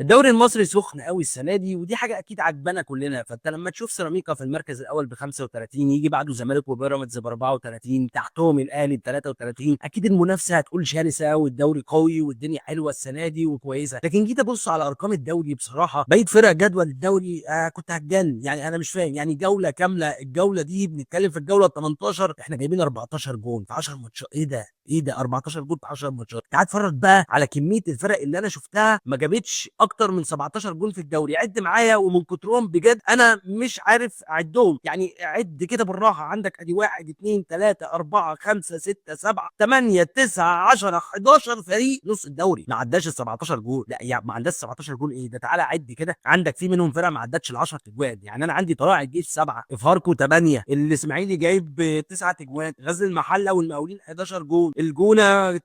الدوري المصري سخن قوي السنه دي، ودي حاجه اكيد عجبانا كلنا. فانت لما تشوف سيراميكا في المركز الاول ب 35، يجي بعده الزمالك وبيراميدز ب 34، تحتهم الاهلي ب 33، اكيد المنافسه هتقول شرسه والدوري قوي والدنيا حلوه السنه دي وكويسه. لكن جيت ابص على ارقام الدوري بصراحه، بقيت فرق جدول الدوري كنت هتجن. يعني انا مش فاهم، يعني جوله كامله الجوله دي بنتكلم في الجوله 18 احنا جايبين 14 جون في 10 ماتشات. ايه ده؟ ايه ده 14 جول في 10 ماتشات؟ تعال اتفرج بقى على كميه الفرق اللي انا شفتها ما جابتش اكتر من 17 جول في الدوري. عد معايا، ومن كترهم بجد انا مش عارف اعدهم. يعني عد كده بالراحه. عندك ادي 1 2 3 4 5 6 7 8 9 10 11 فريق نص الدوري ما عداش ال 17 جول. لا يعني ما عداش 17 جول ايه ده؟ تعالى عد كده. عندك في منهم فرق ما عدتش ال 10 اجوان. يعني انا عندي طلائع الجيش 7، فاركو 8، الاسماعيلي جايب 9 اجوان، غزل المحله والمقاولين 11 جول، الجونه 12،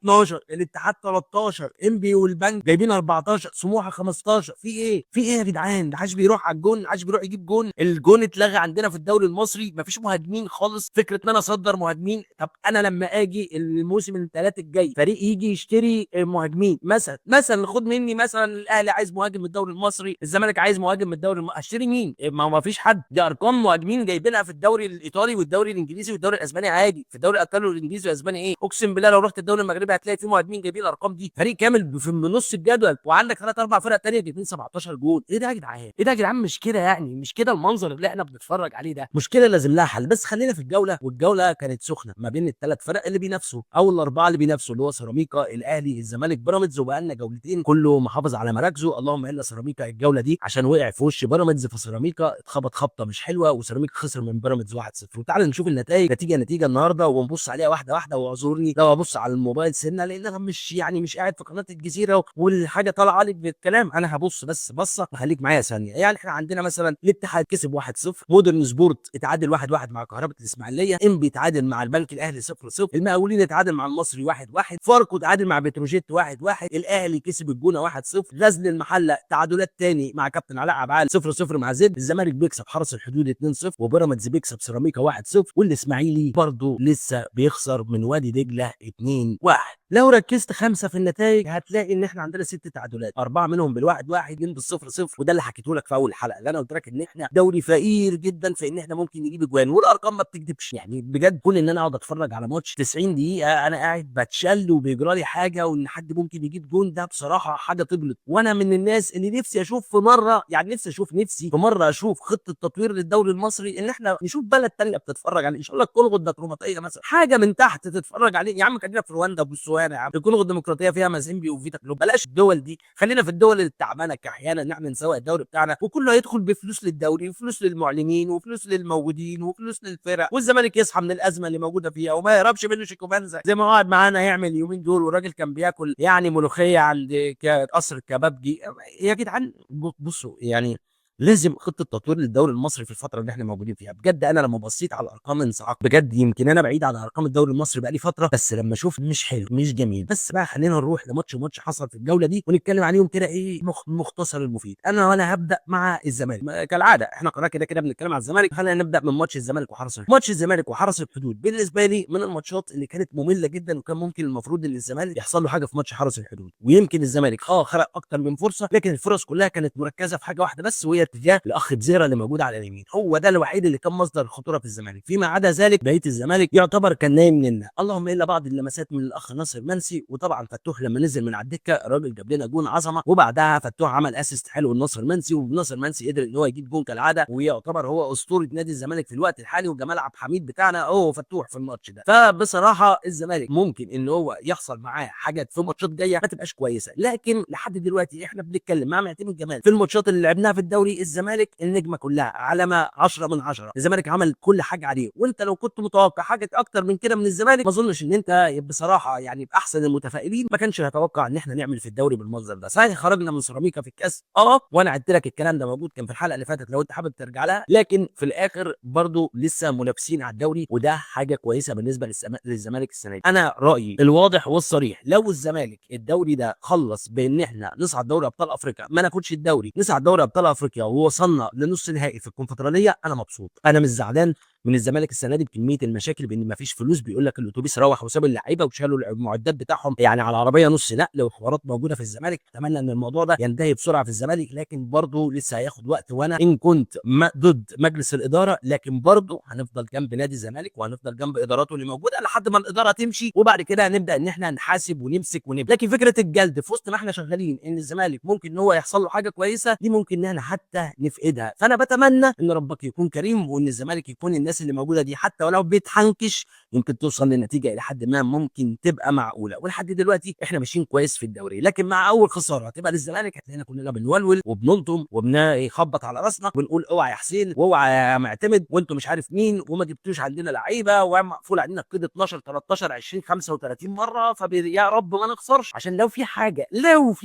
الاتحاد 13، انبي والبنك جايبين 14، سموحه 15. في ايه؟ في ايه يا جدعان؟ ده حدش بيروح على الجون، حدش بيروح يجيب جون. الجون اتلغى عندنا في الدوري المصري، مفيش مهاجمين خالص. فكره ان انا اصدر مهاجمين، طب انا لما اجي الموسم الثلاث الجاي فريق يجي يشتري مهاجمين، مثلا خد مني مثلا الاهلي عايز مهاجم من الدوري المصري، الزمالك عايز مهاجم من الدوري اشتري مين؟ ما فيش حد. دي ارقام مهاجمين جايبينها في الدوري الايطالي والدوري الانجليزي والدوري الاسباني عادي. في الدوري الايطالي والانجليزي والاسباني ايه؟ اقسم بالله لو رحت الدوري المغربي هتلاقي في مهاجمين جايبين الارقام دي. فريق كامل في نص الجدول، وعندك ثلاث اربع فرق تانيه جايبين 17 جول. ايه ده يا جدعان؟ ايه ده يا جدعان؟ مش كده يعني، مش كده المنظر اللي احنا بنتفرج عليه ده. مشكله لازم لها حل. بس خلينا في الجوله، والجوله كانت سخنه ما بين الثلاث فرق اللي بينافسوا او الاربعه اللي بينافسوا، اللي هو سيراميكا، الاهلي، الزمالك، بيراميدز. وبقى لنا جولتين كله محافظ على مراكزه، اللهم الا سيراميكا الجوله دي عشان وقع في وش بيراميدز. فسيراميكا اتخبط خبطه مش حلوه، وسيراميكا خسر من بيراميدز 1-0. وتعال نشوف النتائج، نتيجه النهارده، ونبص عليها واحده واحده. واعذرني لو ابص على الموبايل سنه، لان انا مش يعني مش قاعد في قناه الجزيره والحاجه طالعه لي بالكلام. انا هبص بس بصه وخليك معايا ثانيه. يعني احنا عندنا مثلا الاتحاد كسب 1-0، مودرن سبورت اتعادل 1-1 مع كهرباء الاسماعيليه، انبي اتعادل مع البنك الاهلي 0-0، المقاولين اتعادل مع المصري 1-1، فاركو اتعادل مع بتروجيت 1-1، الاهلي كسب الجونه 1-0، غزل المحله تعادلات تاني مع كابتن علاء عبعال 0-0 مع زد، الزمالك بيكسب حرس الحدود 2-0، وبيراميدز بيكسب سيراميكا 1-0، والاسماعيلي برضه لسه بيخسر من وادي دجله 2-1. لو ركزت خمسه في النتائج هتلاقي ان احنا عندنا ست تعادلات، اربعه منهم بالواحد واحد، اتنين بالصفر صفر. وده اللي حكيته لك في اول حلقه، اللي انا قلت لك ان احنا دوري فقير جدا في ان احنا ممكن نجيب اجوان، والارقام ما بتكذبش. يعني بجد كون ان انا اقعد اتفرج على ماتش 90 دقيقه انا قاعد بتشل وبيجرى لي حاجه، وان حد ممكن يجيب جون، ده بصراحه حاجه تجلط. وانا من الناس اللي نفسي اشوف في مره، يعني نفسي في مره اشوف خطه تطوير للدوري المصري، ان احنا نشوف بلد تانيه بتتفرج عليه، ان شاء الله الكونغو الديمقراطيه مثلا، حاجه من تحت تتفرج عليه. يا عم خلينا في رواندا وبوتسوانا، يا عم الكونغو الديمقراطيه فيها مازيمبي وفيتا كلوب، بلاش الدول دي، خلينا في الدول التعبانه كاحيانا ان احنا نسوق الدوري بتاعنا، وكله هيدخل بفلوس للدوري، وفلوس للمعلنين، وفلوس للموجودين، وفلوس للفرق، والزمالك يصحى من الازمه اللي موجوده فيها وما يهربش منه شيكوبانزا زي ما قعد معانا يعمل اليومين دول. والراجل كان بياكل يعني ملوخيه عند قصر الكبابجي. يا جدعان بصوا يعني لازم خطه تطوير للدوري المصري في الفتره اللي احنا موجودين فيها. بجد انا لما بصيت على الارقام انصعقت بجد. يمكن انا بعيد عن ارقام الدوري المصري بقالي فتره، بس لما اشوف مش حلو مش جميل. بس بقى خلينا نروح لماتش حصل في الجوله دي ونتكلم عليهم كده ايه مختصر المفيد. وانا هبدا مع الزمالك كالعاده، احنا قناه كده كده بنتكلم على الزمالك. خلينا نبدا من ماتش الزمالك وحرس الحدود. ماتش الزمالك وحرس الحدود بالنسبه لي من الماتشات اللي كانت ممله جدا، وكان ممكن المفروض ان الزمالك يحصل له حاجه في ماتش حرس الحدود. ويمكن الزمالك خلق اكتر من فرصه، لكن الفرص كلها كانت مركزه في حاجه واحده بس، وهي اتجاه الاخ بزيرا اللي موجود على اليمين. هو ده الوحيد اللي كان مصدر الخطوره في الزمالك. فيما عدا ذلك بقيه الزمالك يعتبر كان نايم مننا، اللهم الا بعض اللمسات من الاخ ناصر منسي. وطبعا فتوح لما نزل من على الدكه الراجل جاب لنا جون عظمه، وبعدها فتوح عمل اسيست حلو لناصر منسي، وناصر منسي قدر ان هو يجيب جون كالعاده، ويعتبر هو اسطوره نادي الزمالك في الوقت الحالي. وجمال عبد الحميد بتاعنا هو فتوح في الماتش ده. فبصراحه الزمالك ممكن ان هو يحصل معاه حاجات في ماتشات جايه ما تبقاش كويسه، لكن لحد دلوقتي احنا بنتكلم مع معتمد جمال في الماتشات اللي لعبناها في الدوري، الزمالك النجمه كلها علامه 10 من 10. الزمالك عمل كل حاجه عليه، وانت لو كنت متوقع حاجه اكتر من كده من الزمالك ما اظنش ان انت بصراحه يعني باحسن المتفائلين ما كانش هتوقع ان احنا نعمل في الدوري بالمنظر ده. صحيح خرجنا من سيراميكا في الكاس، وانا عدت لك الكلام ده موجود كان في الحلقه اللي فاتت لو انت حابب ترجع لها، لكن في الاخر برضو لسه منافسين على الدوري، وده حاجه كويسه بالنسبه للزمالك السنه دي. انا رايي الواضح والصريح لو الزمالك الدوري ده خلص بان احنا نصعد دوري ابطال افريقيا، ما ناخدش الدوري، نصعد دوري ابطال افريقيا ووصلنا لنص نهائي في الكونفدراليه، انا مبسوط، انا مش زعلان من الزمالك السنه دي بكميه المشاكل بان ما فيش فلوس، بيقول لك الاتوبيس روح وساب اللعيبه وشالوا المعدات بتاعهم يعني على عربيه نص نقل، وحوارات موجوده في الزمالك. اتمنى ان الموضوع ده ينتهي بسرعه في الزمالك، لكن برضه لسه هياخد وقت. وانا ان كنت ضد مجلس الاداره، لكن برضه هنفضل جنب نادي الزمالك وهنفضل جنب اداراته اللي موجوده لحد ما الاداره تمشي، وبعد كده هنبدا ان احنا نحاسب ونمسك ونبدا. لكن فكره الجلد في وسط ما احنا شغالين ان الزمالك ممكن ان هو يحصل له حاجه كويسه، دي ممكن ان احنا حتى نفقدها. فانا بتمنى ان ربك يكون كريم، وان الزمالك يكون الناس اللي موجوده دي حتى ولو بتحنكش يمكن توصل لنتيجه الى حد ما ممكن تبقى معقوله. ولحد دلوقتي احنا ماشيين كويس في الدوري، لكن مع اول خساره هتبقى للزمالك هتلاقينا كلنا بنولول وبنلطم وبنخبط على راسنا وبنقول اوعى يا حسين واوعى يا معتمد وانتم مش عارف مين وما جبتوش عندنا لعيبه ومقفول علينا القيد 12 13 20 35 مره. فيا رب ما نخسرش، عشان لو في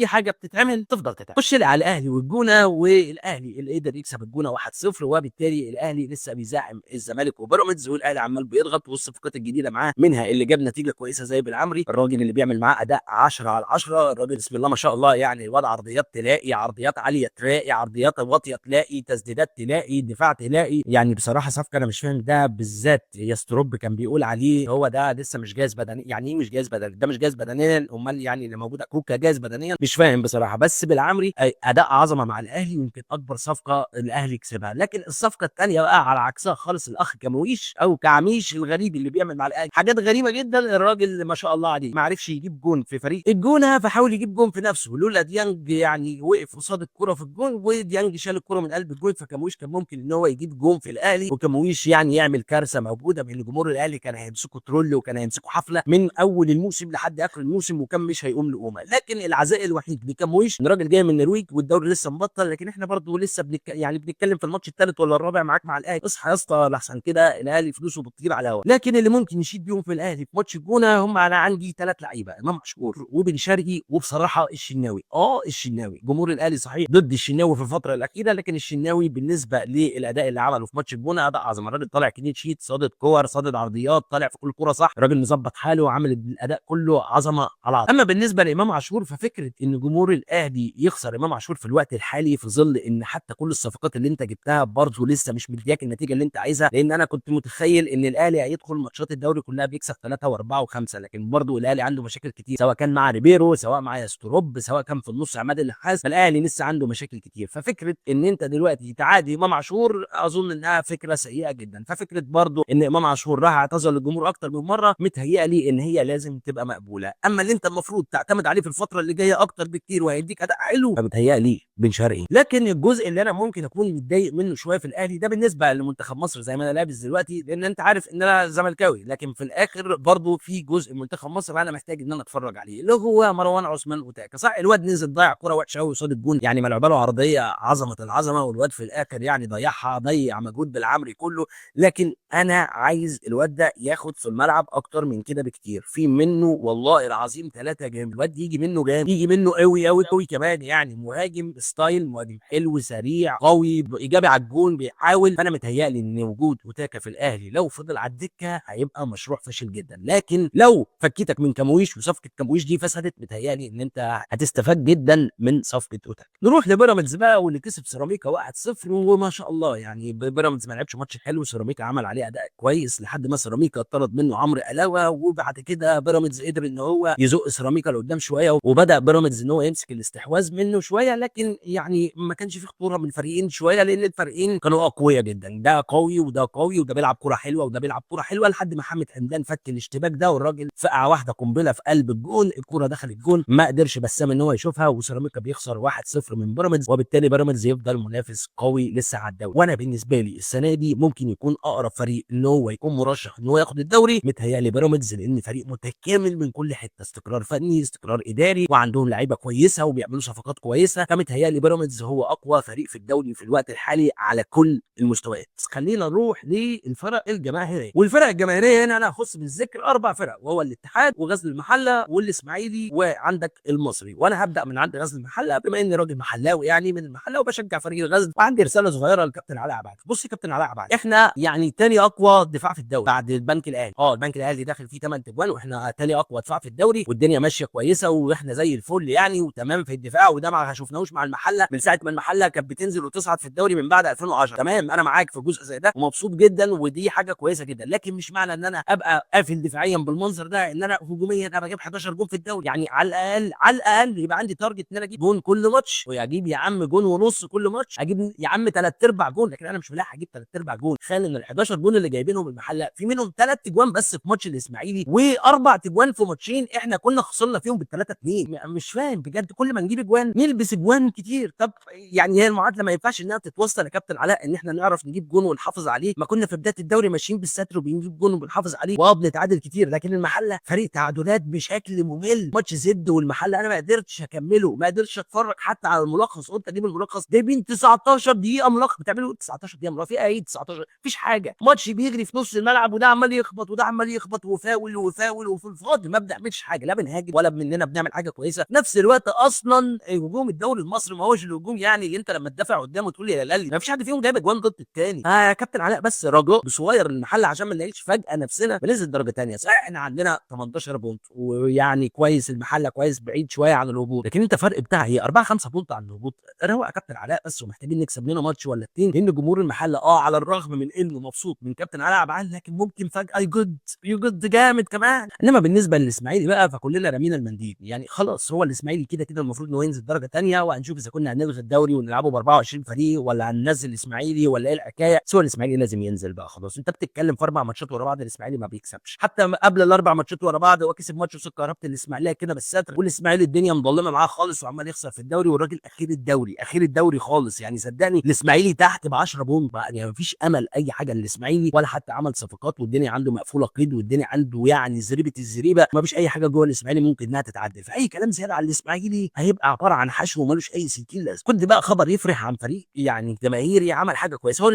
حاجه بتتعمل تفضل تتعمل. خش على الاهلي والجونه، والاهلي اللي قدر يكسب الجونه 1-0، وبالتالي الاهلي لسه بيزاحم الزمالك وبيراميدز، والاهلي عمال بيضغط. والصفقات الجديده معاه منها اللي جاب نتيجه كويسه زي بالعمري، الراجل اللي بيعمل معاه اداء 10 على 10. الراجل بسم الله ما شاء الله، يعني وضع عرضيات تلاقي، عرضيات عاليه تلاقي، عرضيات واطيه تلاقي، تسديدات تلاقي، دفاع تلاقي. يعني بصراحه صفقه انا مش فاهم ده بالذات. يستروب كان بيقول عليه هو ده لسه مش جاهز بدنيا. يعني ايه مش جاهز بدنيا؟ ده مش جاهز بدنيا، امال يعني اللي موجود كوكا جاهز بدنيا؟ مش فاهم بصراحه. بس بالعمري اداء عظمه مع الاهلي، يمكن اكبر صفقه الاهلي كسبها. لكن الصفقه الثانيه بقى على عكسها خالص، الاخ كمويش او كعميش الغريب اللي بيعمل مع الاهلي حاجات غريبه جدا. الراجل ما شاء الله عليه ما عرفش يجيب جون في فريق الجونه، فحاول يجيب جون في نفسه لولا ديانج يعني وقف قصاد الكره في الجون، وديانج شال الكره من قلب الجون. فكمويش كان ممكن ان هو يجيب جون في الاهلي، وكمويش يعني يعمل كارثه موجوده بين جمهور الاهلي. كان هيمسكوا ترول وكان هيمسكوا حفله من اول الموسم لحد اخر الموسم، وكان مش هيقوم لقومه. لكن العزاء الوحيد لكمويش ان الراجل جاي من النرويج والدوري لسه مبطل. لكن احنا برضه لسه يعني بنتكلم في الماتش الثالث ولا الرابع معاك مع الاهلي. اصحى يا اسطى لحسن كده الاهلي فلوسه بتطير على الهواء. لكن اللي ممكن يشيد بيهم في الاهلي في ماتش الجونه هم، انا عندي 3 لعيبه: امام عاشور وبن شرقي وبصراحه الشناوي. الشناوي جمهور الاهلي صحيح ضد الشناوي في الفتره الاخيره، لكن الشناوي بالنسبه للاداء اللي عمله في ماتش الجونه اداء عظيم. الراجل طالع كلين شيت، صادد كور، صادد عرضيات، طالع في كل كوره صح. الراجل مظبط حاله وعامل الاداء كله عظمه على عظمه. اما بالنسبه لامام عاشور، ففكره ان جمهور الاهلي يخسر امام عاشور في الوقت الحالي في ظل ان حتى كل الصفقات اللي انت جبتها برضه لسه مش مدياك النتيجه اللي انت عايزها. لان انا كنت متخيل ان الاهلي هيدخل ماتشات الدوري كلها بيكسب 3 و4 و5، لكن برضه الاهلي عنده مشاكل كتير، سواء كان مع ريبيرو، سواء مع يستروب، سواء كان في النص عماد النحاس. فالاهلي لسه عنده مشاكل كتير. ففكره ان انت دلوقتي تعادي امام عاشور اظن انها فكره سيئه جدا. ففكره برضه ان امام عاشور راح اعتذر للجمهور اكتر من مره، متهيألي ان هي لازم تبقى مقبوله. اما اللي انت المفروض تعتمد عليه في الفتره اللي جايه اكتر بكتير وهيديك اداء حلو، فمتهيألي بن شرقي. لكن الجزء اللي انا ممكن اكون متضايق منه شويه في الاهلي ده بالنسبه لمنتخب مصر زي ما انا لابس دلوقتي، لان انت عارف ان انا زملكاوي، لكن في الاخر برضه في جزء منتخب مصر انا محتاج ان انا اتفرج عليه، اللي هو مروان عثمان اوتاكا. صح الواد نزل ضيع كره وحشه قوي قصاد الجون، يعني ملعوبه له عرضيه عظمه العظمه، والواد في الاخر يعني ضيعها، ضيع مجهود بالعمري كله. لكن انا عايز الواد ده ياخد في الملعب اكتر من كده بكتير. في منه والله العظيم 3 جامد، الواد يجي منه جامد، يجي منه قوي قوي قوي كمان. يعني مهاجم ستايل، مهاجم حلو سريع قوي ايجابي على الجون بيحاول. فانا متهيألي ان وجود اوتاكا في الاهلي لو فضل على الدكه هيبقى مشروع فاشل جدا. لكن لو فكيتك من كمويش وصفقه كمويش دي فسدت، متهيألي ان انت هتستفاد جدا من صفقه اوتاكا. نروح لبيراميدز بقى، واللي كسب سيراميكا 1-0. وما شاء الله يعني بيراميدز ما لعبش ماتش حلو، سيراميكا عمل عليه اداء كويس لحد ما سيراميكا اتطرد منه عمرو علاوه. وبعد كده بيراميدز قدر ان هو يزق سيراميكا لقدام شويه، وبدا بيراميدز ان هو يمسك الاستحواذ منه شويه. لكن يعني ما كانش في خطوره من الفريقين شويه، لان الفريقين كانوا اقوياء جدا، ده قوي وده قوي، وده بيلعب كره حلوه وده بيلعب كره حلوه، لحد ما محمد حمدان فك الاشتباك ده والراجل فقع واحده قنبله في قلب الجون. الكره دخلت الجون، ما قدرش بسام ان هو يشوفها، وسيراميكا بيخسر 1-0 من بيراميدز. وبالتالي بيراميدز يفضل منافس قوي لسه على الدوري. وانا بالنسبه لي السنه دي ممكن يكون اقرب فريق ان هو يكون مرشح ان هو ياخد الدوري متهيألي بيراميدز، لان فريق متكامل من كل حته، استقرار فني، استقرار اداري، وعندهم لعيبه كويسه وبيعملوا صفقات كويسه. فمتهيألي بيراميدز هو اقوى فريق في الدوري في الوقت الحالي على كل المستويات. خلينا نروح للفرق الجماهيريه. والفرق الجماهيريه هنا انا هخص بالذكر 4 فرق، وهو الاتحاد وغزل المحله والاسماعيلي وعندك المصري. وانا هبدا من عند غزل المحله بما اني راجل محلاوي يعني من المحله وبشجع فريق الغزل. وعندي رساله صغيره للكابتن علاء عباد. بص يا كابتن علاء عباد، احنا يعني تاني اقوى دفاع في الدوري بعد البنك الاهلي. البنك الاهلي داخل فيه 8 تجوان، واحنا تاني اقوى دفاع في الدوري، والدنيا ماشيه كويسه واحنا زي الفل يعني وتمام في الدفاع. وده ما شفناهوش مع المحله من ساعه ما المحله كانت بتنزل وتصعد في الدوري من بعد 2010. تمام، انا معاك في جزء زي ده ومبسوط مبسوط جدا ودي حاجه كويسه جدا، لكن مش معنى ان انا ابقى قافل دفاعيا بالمنظر ده ان انا هجوميا ابقى اجيب 11 جون في الدوري. يعني على الاقل على الاقل يبقى عندي تارجت ان انا اجيب جون كل ماتش، واجيب يا عم جون ونص كل ماتش، اجيب يا عم ثلاث ارباع جون. لكن انا مش ملاحق اجيب ثلاث ارباع جون. تخيل ان ال 11 جون اللي جايبينهم المحله في منهم ثلاث اجوان بس في ماتش الاسماعيلي، واربع اجوان في ماتشين احنا كنا خسرنا فيهم بالثلاثه 2. مش فاهم بجد، كل ما نجيب اجوان نلبس اجوان كتير. طب يعني هي المعادله ما ينفعش انها تتوصل يا كابتن علاء ان احنا نعرف نجيب جون ونحافظ عليه. ما كنا في بدايه الدوري ماشيين بالستر وبنجيب جون وبنحافظ عليه وبنتعادل كتير، لكن المحله فريق تعادلات بشكل ممل. ماتش زد والمحله انا ما قدرتش اكمله، ما قدرتش اتفرج حتى على الملخص. قلت اجيب الملخص جايبين 19 دقيقه ملخص، بتعملوا 19 دقيقه ملخص في ايه؟ 19 مفيش حاجه. ماتش بيجري في نص الملعب وده عمال يخبط وده عمال يخبط وفاول وفاول وفي الفاضي ما بنعملش حاجه، لا بنهاجم ولا مننا بنعمل حاجه كويسه. نفس الوقت اصلا هجوم الدوري المصري ما هوش الهجوم يعني اللي انت لما تدافع قدامه تقول يا لالي، ما فيش حد فيهم جايب اجوان ضد الثاني. يا كابتن علاء بس رجاء بصغير المحل عشان ما نلاقيش فجاه نفسنا بننزل درجه ثانيه. صحيح احنا عندنا 18 بونت ويعني كويس، المحله كويس بعيد شويه عن الهبوط، لكن انت فرق بتاع هي 4 5 بونت عن الهبوط. روق يا كابتن علاء بس، ومحتاجين نكسب لنا ماتش ولا اتنين، لان جمهور المحله على الرغم من انه مبسوط من كابتن علاء عبعال لكن ممكن فجاه يجد جامد كمان. انما بالنسبه للاسماعيلي بقى فكلنا رمينا المنديل. يعني خلاص هو الاسماعيلي كده كده المفروض انه ينزل درجه ثانيه، وهنشوف اذا كنا هنلغي الدوري ونلعبه ب 24 فريق ولا هننزل الاسماعيلي ولا ايه الحكايه. بس هو الاسماعيلي لازم ينزل بقى خلاص. انت بتتكلم في اربع ماتشات ورا بعض الاسماعيلي ما بيكسبش، حتى قبل الاربع ماتشات ورا بعض هو كسب ماتش وسط كهربة الاسماعيليه كده بالستر، والاسماعيلي الدنيا مظلمه معاه خالص وعمال يخسر في الدوري، والراجل اخير الدوري خالص. يعني صدقني الاسماعيلي تحت ب 10 بونت يعني مفيش امل اي حاجه للاسماعيلي، ولا حتى عمل صفقات والدنيا عنده مقفوله قيد والدنيا عنده يعني زريبه الزريبه، ما فيش اي حاجه جوه الاسماعيلي ممكن انها تتعدل. فاي كلام زياده على الاسماعيلي هيبقى عباره عن حشو ومالوش اي 60 لازمه. كنت بقى خبر يفرح عن فريق يعني جماهيري عمل حاجه كويسه هو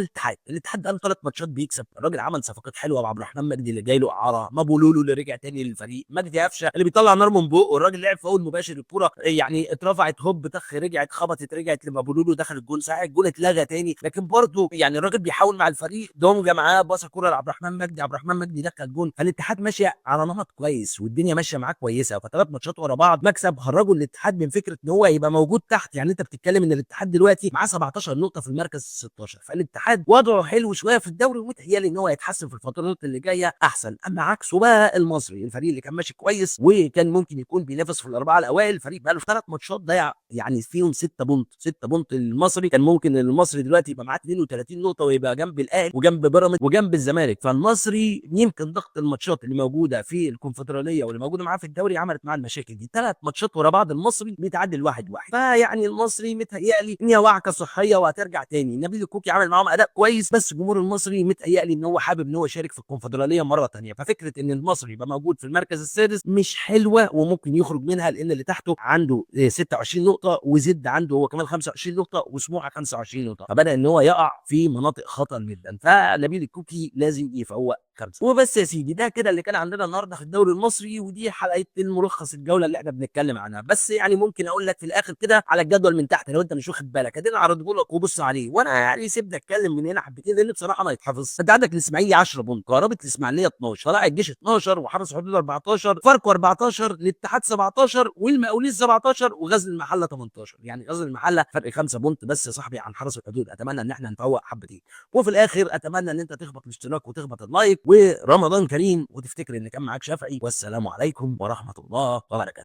الاتحاد ده ثلاث ماتشات بيكسب. الراجل عمل صفقات حلوه، عبد الرحمن مجدي اللي جاي له اعاره، مابو لولو اللي رجع تاني للفريق، مجدي قفشه اللي بيطلع نار من بقه، والراجل لعب فاول مباشر الكوره يعني اترفعت هوب طخ رجعت خبطت رجعت لمابو لولو دخل الجول. صحيح الجول اتلغى تاني لكن برضه يعني الراجل بيحاول مع الفريق دمجه معاه، باص كوره لعبد الرحمن مجدي، عبد الرحمن مجدي دخل جول. فالاتحاد ماشي على نمط كويس والدنيا ماشيه معاه كويسه، فثلاث ماتشات ورا بعض مكسب خرجوا الاتحاد من فكره ان هو يبقى موجود تحت. يعني انت بتتكلم ان الاتحاد دلوقتي معاه 17 نقطه في المركز 16، فالاتحاد وضعه حلو شويه في الدوري ومتهيألي ان هو هيتحسن في الفترات اللي جايه احسن. اما عكسه بقى المصري الفريق اللي كان ماشي كويس وكان ممكن يكون بينافس في الاربعه الاوائل، الفريق بقى له ثلاث ماتشات ضيع يعني فيهم 6 بونت. 6 بونت المصري كان ممكن المصري دلوقتي يبقى معاه 32 نقطه ويبقى جنب الاهلي وجنب بيراميدز وجنب الزمالك. فالمصري يمكن ضغط الماتشات اللي موجوده في الكونفدراليه واللي موجوده معاه في الدوري عملت معاه المشاكل دي. ثلاث ماتشات ورا بعض المصري بيتعادل 1-1. فيعني المصري متهيألي ان هي وعكه صحيه وهترجع تاني. نبيل الكوكي عمل معاهم اداء كويس، بس الجمهور المصري متهيألي ان هو حابب ان هو يشارك في الكونفدراليه مره ثانيه. ففكره ان المصري يبقى موجود في المركز السادس مش حلوه وممكن يخرج منها، لان اللي تحته عنده 26 نقطه وزد عنده هو كمان 25 نقطه وسموحه 25 نقطه، فبدا ان هو يقع في مناطق خطر جدا. فنبيل الكوكي لازم يفوق خمسه. وبس يا سيدي ده كده اللي كان عندنا النهارده في الدوري المصري، ودي حلقه الملخص الجوله اللي احنا بنتكلم عنها. بس يعني ممكن اقول لك في الاخر كده على الجدول من تحت لو انت مش واخد بالك، ادينا عرضه لك وبص عليه، وانا يعني سيبني اتكلم من هنا حبتين لان بصراحه ما يتحفظ. انت عندك الاسماعيلي 10 بونت، قرابه الاسماعيليه 12، طلائع الجيش 12 وحرس حدود 14، فاركو 14، الاتحاد 17 والمقاولين 17 وغزل المحله 18. يعني غزل المحله فرق 5 بونت بس يا صاحبي عن حرس الحدود. اتمنى ان احنا نفوق حبتين. وفي الاخر اتمنى ان انت تخبط الاشتراك وتخبط اللايك، ورمضان كريم، وتفتكر ان كان معاك شافعي. والسلام عليكم ورحمه الله وبركاته.